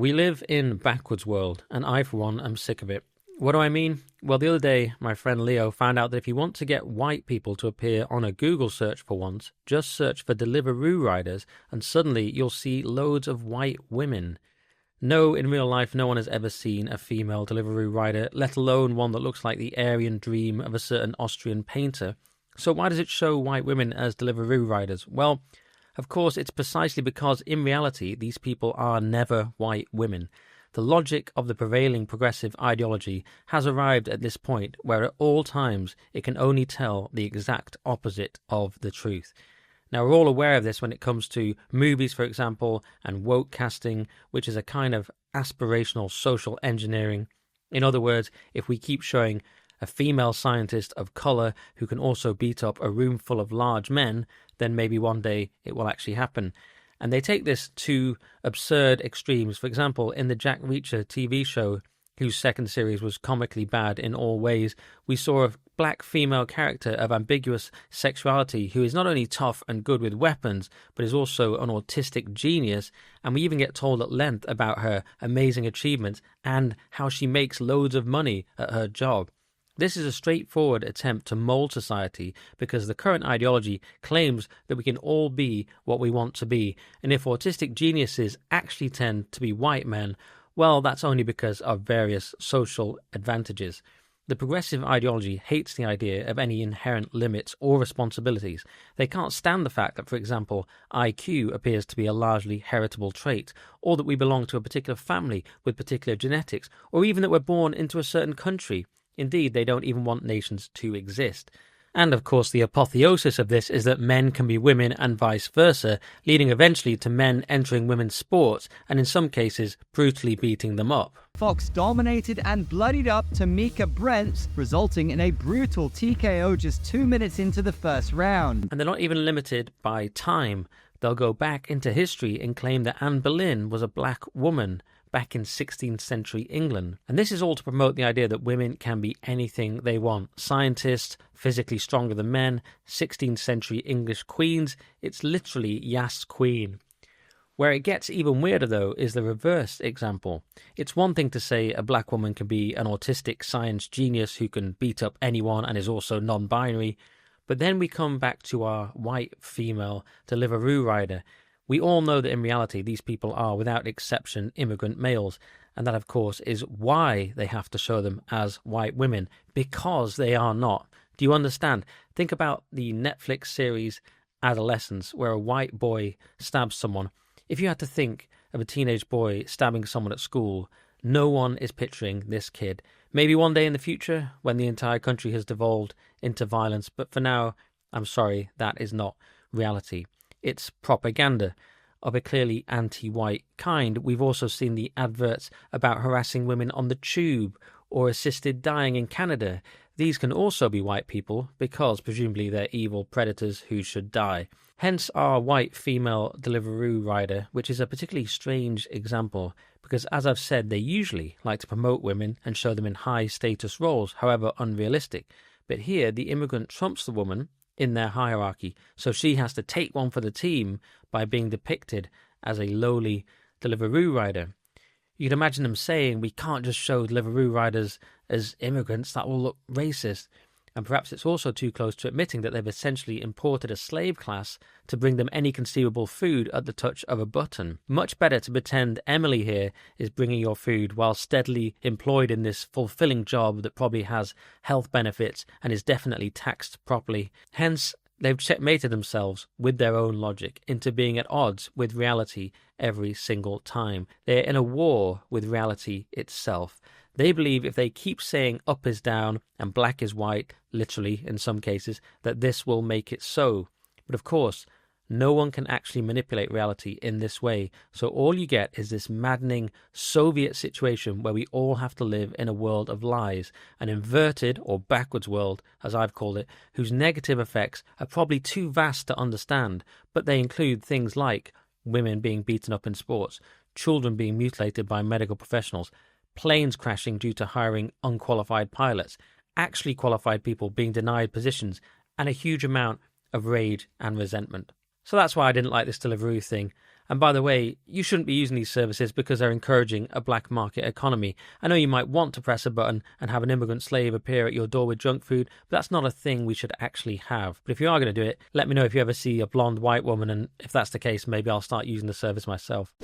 We live in backwards world, and I, for one, am sick of it. What do I mean? Well, the other day, my friend Leo found out that if you want to get white people to appear on a Google search for once, just search for deliveroo riders, and suddenly you'll see loads of white women. No, in real life, no one has ever seen a female deliveroo rider, let alone one that looks like the Aryan dream of a certain Austrian painter. So why does it show white women as deliveroo riders? Well, of course, it's precisely because, in reality, these people are never white women. The logic of the prevailing progressive ideology has arrived at this point where at all times it can only tell the exact opposite of the truth. Now, we're all aware of this when it comes to movies, for example, and woke casting, which is a kind of aspirational social engineering. In other words, if we keep showing a female scientist of colour who can also beat up a room full of large men, then maybe one day it will actually happen. And they take this to absurd extremes. For example, in the Jack Reacher TV show, whose second series was comically bad in all ways, we saw a black female character of ambiguous sexuality who is not only tough and good with weapons, but is also an autistic genius, and we even get told at length about her amazing achievements and how she makes loads of money at her job. This is a straightforward attempt to mold society because the current ideology claims that we can all be what we want to be, and if autistic geniuses actually tend to be white men, well, that's only because of various social advantages. The progressive ideology hates the idea of any inherent limits or responsibilities. They can't stand the fact that, for example, IQ appears to be a largely heritable trait, or that we belong to a particular family with particular genetics, or even that we're born into a certain country. Indeed, they don't even want nations to exist. And of course, the apotheosis of this is that men can be women and vice versa, leading eventually to men entering women's sports and in some cases brutally beating them up. Fox dominated and bloodied up Tamika Brents, resulting in a brutal TKO just 2 minutes into the first round. And they're not even limited by time. They'll go back into history and claim that Anne Boleyn was a black woman back in 16th century England. And this is all to promote the idea that women can be anything they want. Scientists, physically stronger than men, 16th century English queens. It's literally Yas Queen. Where it gets even weirder, though, is the reverse example. It's one thing to say a black woman can be an autistic science genius who can beat up anyone and is also non-binary, but then we come back to our white female deliveroo rider. We all know that in reality these people are, without exception, immigrant males, and that, of course, is why they have to show them as white women, because they are not. Do you understand? Think about the Netflix series Adolescence, where a white boy stabs someone. If you had to think of a teenage boy stabbing someone at school, no one is picturing this kid. Maybe one day in the future, when the entire country has devolved into violence, but for now, I'm sorry, that is not reality. It's propaganda of a clearly anti-white kind. We've also seen the adverts about harassing women on the tube or assisted dying in Canada. These can also be white people because presumably they're evil predators who should die. Hence our white female deliveroo rider, which is a particularly strange example because, as I've said, they usually like to promote women and show them in high status roles, however unrealistic. But here the immigrant trumps the woman in their hierarchy, so she has to take one for the team by being depicted as a lowly deliveroo rider. You can imagine them saying, we can't just show deliveroo riders as immigrants, that will look racist. And perhaps it's also too close to admitting that they've essentially imported a slave class to bring them any conceivable food at the touch of a button. Much better to pretend Emily here is bringing your food while steadily employed in this fulfilling job that probably has health benefits and is definitely taxed properly. Hence, they've checkmated themselves with their own logic into being at odds with reality every single time. They're in a war with reality itself. They believe if they keep saying up is down and black is white, literally in some cases, that this will make it so. But of course, no one can actually manipulate reality in this way. So all you get is this maddening Soviet situation where we all have to live in a world of lies, an inverted or backwards world, as I've called it, whose negative effects are probably too vast to understand, but they include things like women being beaten up in sports, children being mutilated by medical professionals, planes crashing due to hiring unqualified pilots, actually qualified people being denied positions, and a huge amount of rage and resentment. So that's why I didn't like this Deliveroo thing. And by the way, you shouldn't be using these services because they're encouraging a black market economy. I know you might want to press a button and have an immigrant slave appear at your door with junk food, but that's not a thing we should actually have. But if you are going to do it, let me know if you ever see a blonde white woman, and if that's the case, maybe I'll start using the service myself.